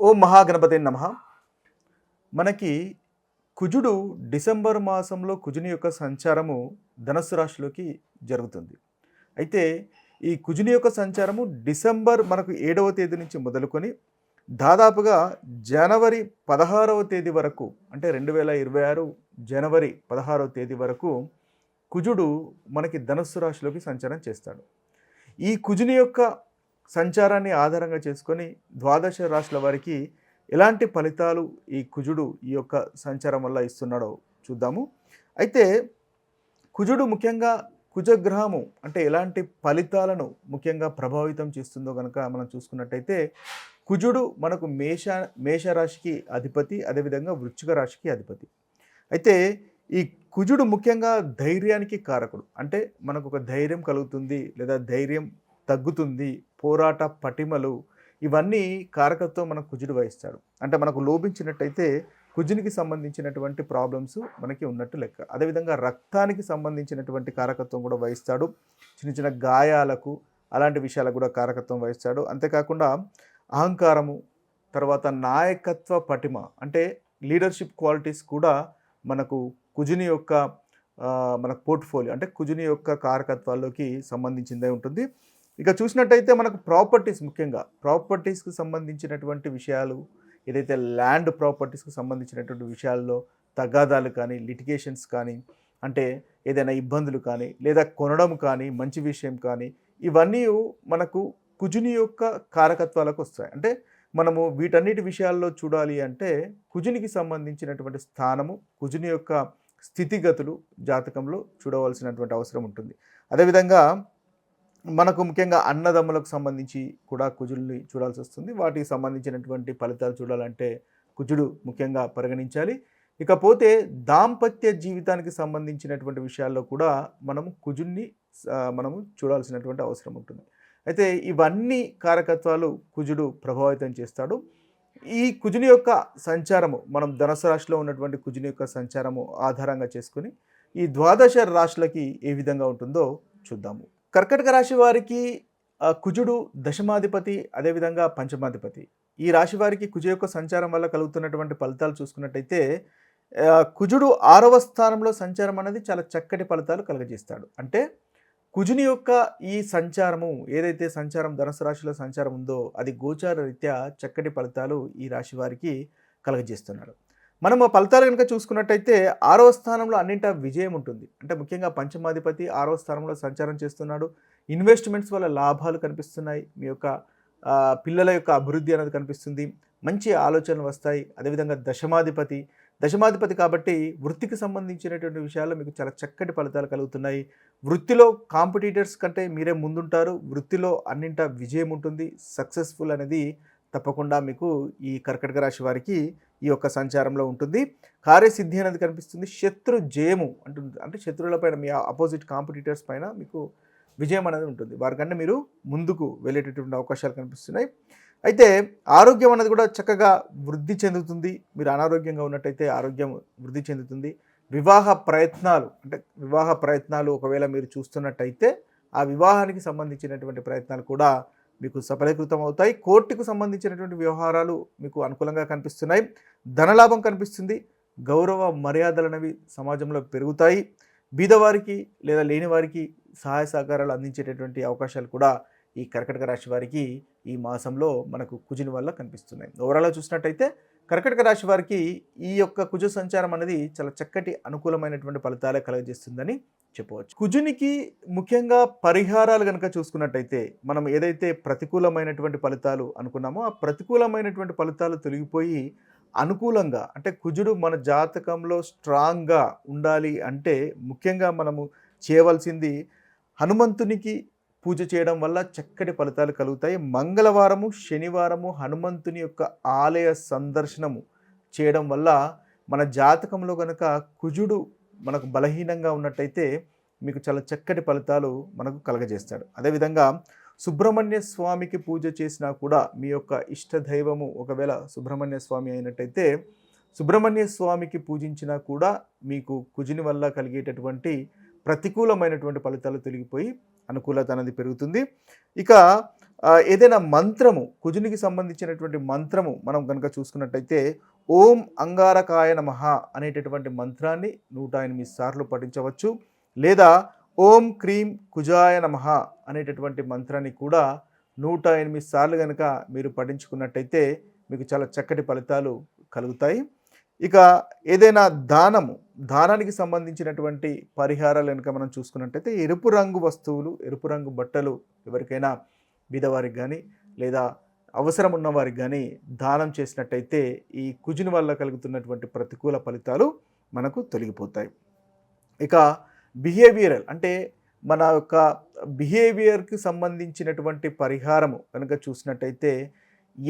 ఓం మహాగణపతే నమః. మనకి కుజుడు డిసెంబర్ మాసంలో కుజుని యొక్క సంచారము ధనస్సు రాశిలోకి జరుగుతుంది. అయితే ఈ కుజుని యొక్క సంచారము డిసెంబర్ మనకు 7వ తేదీ నుంచి మొదలుకొని దాదాపుగా జనవరి 16వ తేదీ వరకు, అంటే 2026 జనవరి 16వ తేదీ వరకు కుజుడు మనకి ధనస్సు రాశిలోకి సంచారం చేస్తాడు. ఈ కుజుని యొక్క సంచారాన్ని ఆధారంగా చేసుకొని ద్వాదశ రాశుల వారికి ఎలాంటి ఫలితాలు ఈ కుజుడు ఈ యొక్క సంచారం వల్ల ఇస్తున్నాడో చూద్దాము. అయితే కుజుడు ముఖ్యంగా కుజగ్రహము అంటే ఎలాంటి ఫలితాలను ముఖ్యంగా ప్రభావితం చేస్తుందో కనుక మనం చూసుకున్నట్టయితే కుజుడు మనకు మేషరాశికి అధిపతి, అదేవిధంగా వృశ్చిక రాశికి అధిపతి. అయితే ఈ కుజుడు ముఖ్యంగా ధైర్యానికి కారకుడు. అంటే మనకు ఒక ధైర్యం కలుగుతుంది లేదా ధైర్యం తగ్గుతుంది, పోరాట పటిమలు, ఇవన్నీ కారకత్వం మనకు కుజుడు వహిస్తాడు. అంటే మనకు లోపించినట్టయితే కుజునికి సంబంధించినటువంటి ప్రాబ్లమ్స్ మనకి ఉన్నట్టు లెక్క. అదేవిధంగా రక్తానికి సంబంధించినటువంటి కారకత్వం కూడా వహిస్తాడు. చిన్న చిన్న గాయాలకు అలాంటి విషయాలకు కూడా కారకత్వం వహిస్తాడు. అంతేకాకుండా అహంకారము, తర్వాత నాయకత్వ పటిమ అంటే లీడర్షిప్ క్వాలిటీస్ కూడా మనకు కుజుని యొక్క మనకు పోర్ట్ఫోలియో అంటే కుజుని యొక్క కారకత్వాల్లోకి సంబంధించిందే ఉంటుంది. ఇక చూసినట్టయితే మనకు ప్రాపర్టీస్, ముఖ్యంగా ప్రాపర్టీస్కి సంబంధించినటువంటి విషయాలు, ఏదైతే ల్యాండ్ ప్రాపర్టీస్కి సంబంధించినటువంటి విషయాల్లో తగాదాలు కానీ, లిటిగేషన్స్ కానీ, అంటే ఏదైనా ఇబ్బందులు కానీ లేదా కొనడం కానీ, మంచి విషయం కానీ, ఇవన్నీ మనకు కుజుని యొక్క కారకత్వాలకు వస్తాయి. అంటే మనము వీటన్నిటి విషయాల్లో చూడాలి అంటే కుజునికి సంబంధించినటువంటి స్థానము, కుజుని యొక్క స్థితిగతులు జాతకంలో చూడవలసినటువంటి అవసరం ఉంటుంది. అదేవిధంగా మనకు ముఖ్యంగా అన్నదమ్ములకు సంబంధించి కూడా కుజుల్ని చూడాల్సి వస్తుంది. వాటికి సంబంధించినటువంటి ఫలితాలు చూడాలంటే కుజుడు ముఖ్యంగా పరిగణించాలి. ఇకపోతే దాంపత్య జీవితానికి సంబంధించినటువంటి విషయాల్లో కూడా మనము కుజుడిని మనము చూడాల్సినటువంటి అవసరం ఉంటుంది. అయితే ఇవన్నీ కారకత్వాలు కుజుడు ప్రభావితం చేస్తాడు. ఈ కుజుని యొక్క సంచారము, మనం ధనుసు రాశిలో ఉన్నటువంటి కుజుని యొక్క సంచారము ఆధారంగా చేసుకుని ఈ ద్వాదశ రాశులకి ఏ విధంగా ఉంటుందో చూద్దాము. కర్కటక రాశి వారికి కుజుడు దశమాధిపతి, అదేవిధంగా పంచమాధిపతి. ఈ రాశి వారికి కుజు యొక్క సంచారం వల్ల కలుగుతున్నటువంటి ఫలితాలు చూసుకున్నట్టయితే కుజుడు 6వ స్థానంలో సంచారం అనేది చాలా చక్కటి ఫలితాలు కలుగజేస్తాడు. అంటే కుజుని యొక్క ఈ సంచారము, ఏదైతే సంచారం ధనుసు రాశిలో సంచారం ఉందో అది గోచార రీత్యా చక్కటి ఫలితాలు ఈ రాశి వారికి కలుగజేస్తున్నాడు. మనం ఆ ఫలితాలు కనుక చూసుకున్నట్టయితే 6వ స్థానంలో అన్నింటా విజయం ఉంటుంది. అంటే ముఖ్యంగా పంచమాధిపతి 6వ స్థానంలో సంచారం చేస్తున్నాడు. ఇన్వెస్ట్మెంట్స్ వల్ల లాభాలు కనిపిస్తున్నాయి. మీ యొక్క పిల్లల యొక్క అభివృద్ధి అనేది కనిపిస్తుంది. మంచి ఆలోచనలు వస్తాయి. అదేవిధంగా దశమాధిపతి కాబట్టి వృత్తికి సంబంధించినటువంటి విషయాల్లో మీకు చాలా చక్కటి ఫలితాలు కలుగుతున్నాయి. వృత్తిలో కాంపిటీటర్స్ కంటే మీరే ముందుంటారు. వృత్తిలో అన్నింటా విజయం ఉంటుంది. సక్సెస్ఫుల్ అనేది తప్పకుండా మీకు ఈ కర్కటక రాశి వారికి ఈ యొక్క సంచారంలో ఉంటుంది. కార్యసిద్ధి అనేది కనిపిస్తుంది. శత్రు జయము అంటుంది. అంటే శత్రువులపైన, మీ ఆపోజిట్ కాంపిటీటర్స్ పైన మీకు విజయం అనేది ఉంటుంది. వారికంటే మీరు ముందుకు వెళ్ళేటటువంటి అవకాశాలు కనిపిస్తున్నాయి. అయితే ఆరోగ్యం అనేది కూడా చక్కగా వృద్ధి చెందుతుంది. మీరు అనారోగ్యంగా ఉన్నట్టయితే ఆరోగ్యం వృద్ధి చెందుతుంది. వివాహ ప్రయత్నాలు ఒకవేళ మీరు చూస్తున్నట్టయితే ఆ వివాహానికి సంబంధించినటువంటి ప్రయత్నాలు కూడా మీకు సఫలీకృతం అవుతాయి. కోర్టుకు సంబంధించినటువంటి వ్యవహారాలు మీకు అనుకూలంగా కనిపిస్తున్నాయి. ధనలాభం కనిపిస్తుంది. గౌరవ మర్యాదలు అనేవి సమాజంలో పెరుగుతాయి. బీదవారికి లేదా లేని వారికి సహాయ సహకారాలు అందించేటటువంటి అవకాశాలు కూడా ఈ కర్కటక రాశి వారికి ఈ మాసంలో మనకు కుజుని వల్ల కనిపిస్తున్నాయి. ఓవరాల్గా చూసినట్టయితే కర్కటక రాశి వారికి ఈ యొక్క కుజ సంచారం అనేది చాలా చక్కటి అనుకూలమైనటువంటి ఫలితాలే కలుగజేస్తుందని చెప్పవచ్చు. కుజునికి ముఖ్యంగా పరిహారాలు కనుక చూసుకున్నట్టయితే మనం ఏదైతే ప్రతికూలమైనటువంటి ఫలితాలు అనుకున్నామో ఆ ప్రతికూలమైనటువంటి ఫలితాలు తొలగిపోయి అనుకూలంగా, అంటే కుజుడు మన జాతకంలో స్ట్రాంగ్గా ఉండాలి అంటే ముఖ్యంగా మనము చేయవలసింది హనుమంతునికి పూజ చేయడం వల్ల చక్కటి ఫలితాలు కలుగుతాయి. మంగళవారము, శనివారము హనుమంతుని యొక్క ఆలయ సందర్శనము చేయడం వల్ల మన జాతకంలో కనుక కుజుడు మనకు బలహీనంగా ఉన్నట్టయితే మీకు చాలా చక్కటి ఫలితాలు మనకు కలగజేస్తాడు. అదేవిధంగా సుబ్రహ్మణ్య స్వామికి పూజ చేసినా కూడా మీ యొక్క ఇష్టదైవము ఒకవేళ సుబ్రహ్మణ్య స్వామి అయినట్టయితే సుబ్రహ్మణ్య స్వామికి పూజించినా కూడా మీకు కుజుని వల్ల కలిగేటటువంటి ప్రతికూలమైనటువంటి ఫలితాలు తొలగిపోయి అనుకూలత అనేది పెరుగుతుంది. ఇక ఏదైనా మంత్రము కుజునికి సంబంధించినటువంటి మంత్రము మనం కనుక చూసుకున్నట్టయితే ఓం అంగారకాయ నమః అనేటటువంటి మంత్రాన్ని 108 సార్లు పఠించవచ్చు. లేదా ఓం క్రీం కుజాయ నమః అనేటటువంటి మంత్రాన్ని కూడా 108 సార్లు కనుక మీరు పఠించుకున్నట్టయితే మీకు చాలా చక్కటి ఫలితాలు కలుగుతాయి. ఇక ఏదైనా దానానికి సంబంధించినటువంటి పరిహారాలు కనుక మనం చూసుకున్నట్టయితే ఎరుపు రంగు వస్తువులు, ఎరుపు రంగు బట్టలు ఎవరికైనా బీదవారికి కానీ లేదా అవసరం ఉన్నవారికి కానీ దానం చేసినట్టయితే ఈ కుజుని వల్ల కలుగుతున్నటువంటి ప్రతికూల ఫలితాలు మనకు తొలగిపోతాయి. ఇక బిహేవియరల్ అంటే మన యొక్క బిహేవియర్కి సంబంధించినటువంటి పరిహారము కనుక చూసినట్టయితే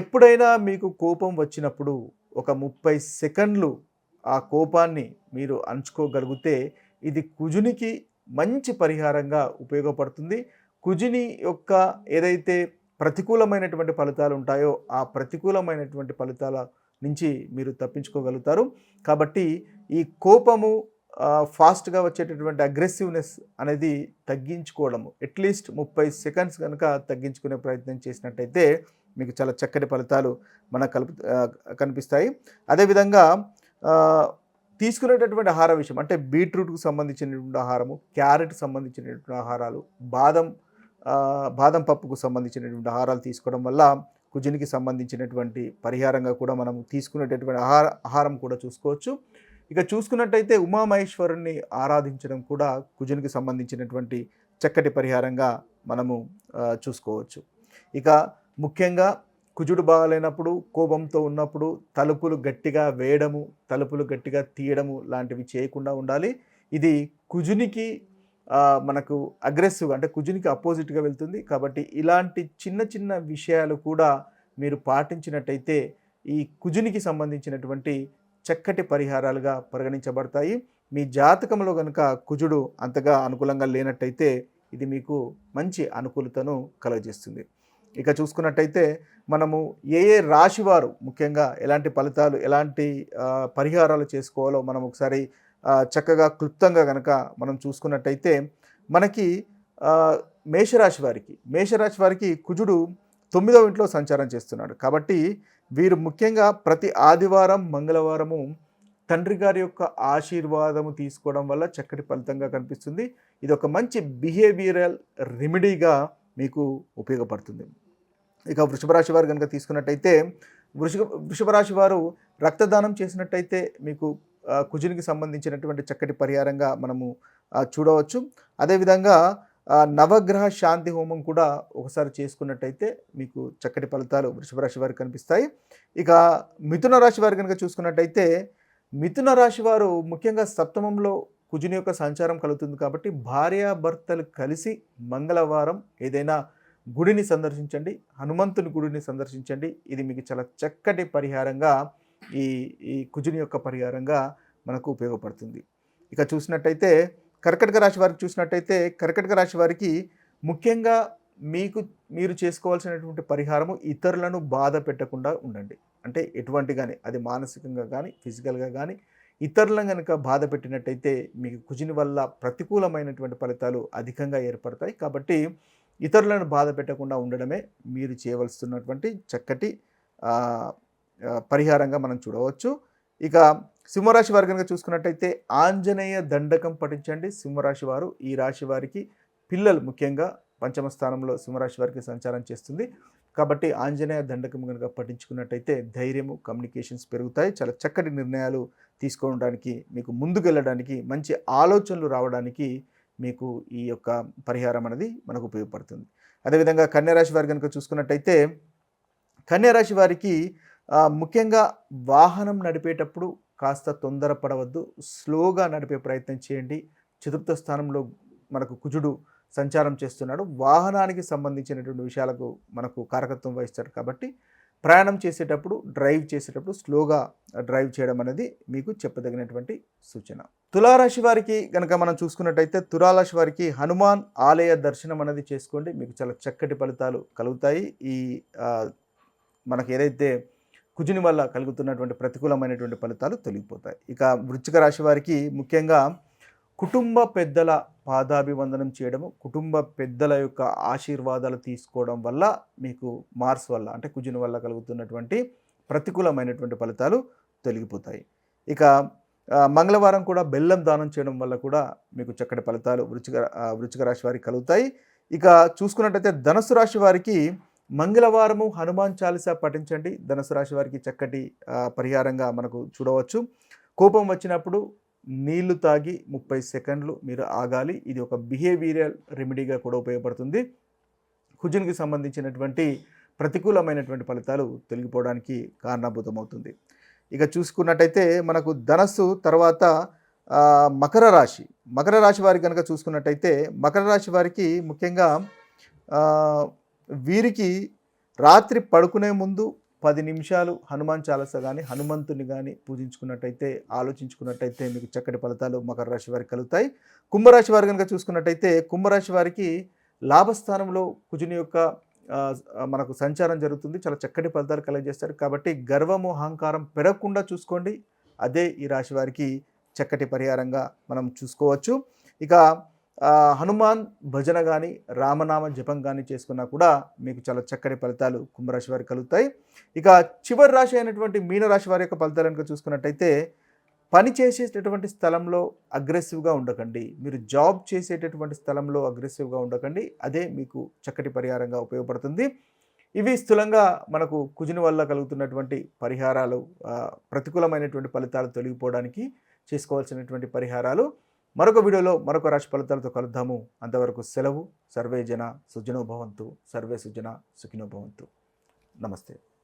ఎప్పుడైనా మీకు కోపం వచ్చినప్పుడు ఒక 30 సెకండ్లు ఆ కోపాన్ని మీరు అణచుకోగలిగితే ఇది కుజునికి మంచి పరిహారంగా ఉపయోగపడుతుంది. కుజుని యొక్క ఏదైతే ప్రతికూలమైనటువంటి ఫలితాలు ఉంటాయో ఆ ప్రతికూలమైనటువంటి ఫలితాల నుంచి మీరు తప్పించుకోగలుగుతారు. కాబట్టి ఈ కోపము ఫాస్ట్గా వచ్చేటటువంటి అగ్రెసివ్నెస్ అనేది తగ్గించుకోవడము అట్లీస్ట్ 30 సెకండ్స్ కనుక తగ్గించుకునే ప్రయత్నం చేసినట్టయితే మీకు చాలా చక్కటి ఫలితాలు మనకు కనిపిస్తాయి. అదేవిధంగా తీసుకునేటటువంటి ఆహార విషయం అంటే బీట్రూట్కు సంబంధించినటువంటి ఆహారము, క్యారెట్ సంబంధించినటువంటి ఆహారాలు, బాదం పప్పుకు సంబంధించినటువంటి ఆహారాలు తీసుకోవడం వల్ల కుజునికి సంబంధించినటువంటి పరిహారంగా కూడా మనం తీసుకునేటటువంటి ఆహారం కూడా చూసుకోవచ్చు. ఇక చూసుకున్నట్టయితే ఉమామహేశ్వరుణ్ణి ఆరాధించడం కూడా కుజునికి సంబంధించినటువంటి చక్కటి పరిహారంగా మనము చూసుకోవచ్చు. ఇక ముఖ్యంగా కుజుడు బాగాలేనప్పుడు, కోపంతో ఉన్నప్పుడు తలుపులు గట్టిగా వేయడము, తలుపులు గట్టిగా తీయడము లాంటివి చేయకుండా ఉండాలి. ఇది కుజునికి మనకు అగ్రెసివ్గా అంటే కుజునికి అపోజిట్గా వెళ్తుంది. కాబట్టి ఇలాంటి చిన్న చిన్న విషయాలు కూడా మీరు పాటించినట్టయితే ఈ కుజునికి సంబంధించినటువంటి చక్కటి పరిహారాలుగా పరిగణించబడతాయి. మీ జాతకంలో కనుక కుజుడు అంతగా అనుకూలంగా లేనట్టయితే ఇది మీకు మంచి అనుకూలతను కలుగజేస్తుంది. ఇక చూసుకున్నట్టయితే మనము ఏ రాశివారు ముఖ్యంగా ఎలాంటి ఫలితాలు, ఎలాంటి పరిహారాలు చేసుకోవాలో మనం ఒకసారి చక్కగా క్లుప్తంగా కనుక మనం చూసుకున్నట్టయితే మనకి మేషరాశి వారికి కుజుడు 9వ ఇంట్లో సంచారం చేస్తున్నాడు. కాబట్టి వీరు ముఖ్యంగా ప్రతి ఆదివారం, మంగళవారము తండ్రి గారి యొక్క ఆశీర్వాదము తీసుకోవడం వల్ల చక్కటి ఫలితంగా కనిపిస్తుంది. ఇది ఒక మంచి బిహేవియరల్ రెమెడీగా మీకు ఉపయోగపడుతుంది. ఇక వృషభ రాశి వారు కనుక తీసుకున్నట్టయితే వృషభ రాశి వారు రక్తదానం చేసినట్టయితే మీకు కుజునికి సంబంధించినటువంటి చక్కటి పరిహారంగా మనము చూడవచ్చు. అదేవిధంగా నవగ్రహ శాంతి హోమం కూడా ఒకసారి చేసుకున్నట్టయితే మీకు చక్కటి ఫలితాలు వృషభ రాశి వారికి కనిపిస్తాయి. ఇక మిథున రాశి వారు కనుక చూసుకున్నట్టయితే మిథున రాశి వారు ముఖ్యంగా సప్తమంలో కుజుని యొక్క సంచారం కలుగుతుంది. కాబట్టి భార్యాభర్తలు కలిసి మంగళవారం ఏదైనా గుడిని సందర్శించండి, హనుమంతుని గుడిని సందర్శించండి. ఇది మీకు చాలా చక్కటి పరిహారంగా ఈ కుజుని యొక్క పరిహారంగా మనకు ఉపయోగపడుతుంది. ఇక చూసినట్టయితే కర్కటక రాశి వారికి ముఖ్యంగా మీరు చేసుకోవాల్సినటువంటి పరిహారము ఇతరులను బాధ పెట్టకుండా ఉండండి. అంటే ఎటువంటి కానీ అది మానసికంగా కానీ ఫిజికల్గా కానీ ఇతరులను కనుక బాధ పెట్టినట్టయితే మీకు కుజుని వల్ల ప్రతికూలమైనటువంటి ఫలితాలు అధికంగా ఏర్పడతాయి. కాబట్టి ఇతరులను బాధ పెట్టకుండా ఉండడమే మీరు చేయవలసినటువంటి చక్కటి పరిహారంగా మనం చూడవచ్చు. ఇక సింహరాశి వారు కనుక చూసుకున్నట్టయితే ఆంజనేయ దండకం పఠించండి. సింహరాశి వారు ఈ రాశి వారికి పిల్లలు ముఖ్యంగా పంచమ స్థానంలో సింహరాశి వారికి సంచారం చేస్తుంది. కాబట్టి ఆంజనేయ దండకం కనుక పఠించుకున్నట్టయితే ధైర్యము, కమ్యూనికేషన్స్ పెరుగుతాయి. చాలా చక్కటి నిర్ణయాలు తీసుకోవడానికి, మీకు ముందుకెళ్ళడానికి, మంచి ఆలోచనలు రావడానికి మీకు ఈ యొక్క పరిహారం అనేది మనకు ఉపయోగపడుతుంది. అదేవిధంగా కన్యారాశి వారు కనుక చూసుకున్నట్టయితే కన్యారాశి వారికి ముఖ్యంగా వాహనం నడిపేటప్పుడు కాస్త తొందరపడవద్దు, స్లోగా నడిపే ప్రయత్నం చేయండి. చతుర్థ స్థానంలో మనకు కుజుడు సంచారం చేస్తున్నాడు. వాహనానికి సంబంధించినటువంటి విషయాలకు మనకు కారకత్వం వహిస్తాడు. కాబట్టి ప్రయాణం చేసేటప్పుడు, డ్రైవ్ చేసేటప్పుడు స్లోగా డ్రైవ్ చేయడం అనేది మీకు చెప్పదగినటువంటి సూచన. తులారాశి వారికి కనుక మనం చూసుకున్నట్టయితే తులారాశి వారికి హనుమాన్ ఆలయ దర్శనం అనేది చేసుకోండి. మీకు చాలా చక్కటి ఫలితాలు కలుగుతాయి. ఈ మనకు ఏదైతే కుజుని వల్ల కలుగుతున్నటువంటి ప్రతికూలమైనటువంటి ఫలితాలు తొలగిపోతాయి. ఇక వృశ్చిక రాశి వారికి ముఖ్యంగా కుటుంబ పెద్దల పాదాభివందనం చేయడము, కుటుంబ పెద్దల యొక్క ఆశీర్వాదాలు తీసుకోవడం వల్ల మీకు మార్స్ వల్ల అంటే కుజుని వల్ల కలుగుతున్నటువంటి ప్రతికూలమైనటువంటి ఫలితాలు తొలగిపోతాయి. ఇక మంగళవారం కూడా బెల్లం దానం చేయడం వల్ల కూడా మీకు చక్కటి ఫలితాలు వృశ్చిక రాశి వారికి కలుగుతాయి. ఇక చూసుకున్నట్టయితే ధనుసు రాశి వారికి మంగళవారము హనుమాన్ చాలీసా పఠించండి. ధనుసు రాశి వారికి చక్కటి పరిహారంగా మనకు చూడవచ్చు. కోపం వచ్చినప్పుడు నీళ్లు తాగి 30 సెకండ్లు మీరు ఆగాలి. ఇది ఒక బిహేవియరల్ రెమెడీగా కూడా ఉపయోగపడుతుంది. కుజునికి సంబంధించినటువంటి ప్రతికూలమైనటువంటి ఫలితాలు తొలగిపోవడానికి కారణభూతమవుతుంది. ఇక చూసుకున్నట్టయితే మనకు ధనస్సు తర్వాత మకర రాశి. మకర రాశి వారికి కనుక చూసుకున్నట్టయితే మకర రాశి వారికి ముఖ్యంగా వీరికి రాత్రి పడుకునే ముందు 10 నిమిషాలు హనుమాన్ చాలీసా కానీ హనుమంతుని కానీ పూజించుకున్నట్టయితే ఆలోచించుకున్నట్టయితే మీకు చక్కటి ఫలితాలు మకర రాశి వారికి కలుగుతాయి. కుంభరాశి వారు కనుక చూసుకున్నట్టయితే కుంభరాశి వారికి లాభస్థానంలో కుజుని యొక్క మనకు సంచారం జరుగుతుంది. చాలా చక్కటి ఫలితాలు కలుగజేస్తారు. కాబట్టి గర్వము అహంకారం పెరగకుండా చూసుకోండి. అదే ఈ రాశి వారికి చక్కటి పరిహారంగా మనం చూసుకోవచ్చు. ఇక హనుమాన్ భజన కానీ రామనామ జపం కానీ చేసుకున్నా కూడా మీకు చాలా చక్కటి ఫలితాలు కుంభరాశి వారికి కలుగుతాయి. ఇక చివరి రాశి అయినటువంటి మీనరాశి వారి యొక్క ఫలితాలు కనుక చూసుకున్నట్టయితే పని చేసేటటువంటి స్థలంలో అగ్రెసివ్గా ఉండకండి. మీరు జాబ్ చేసేటటువంటి స్థలంలో అగ్రెసివ్గా ఉండకండి. అదే మీకు చక్కటి పరిహారంగా ఉపయోగపడుతుంది. ఇవి స్థూలంగా మనకు కుజుని వల్ల కలుగుతున్నటువంటి పరిహారాలు, ప్రతికూలమైనటువంటి ఫలితాలు తొలగిపోవడానికి చేసుకోవాల్సినటువంటి పరిహారాలు. మరొక వీడియోలో మరొక రాశి ఫలితాలతో కలుద్దాము. అంతవరకు సెలవు. సర్వే జన సుజనో భవంతు. సర్వే సుజన సుఖినో భవంతు. నమస్తే.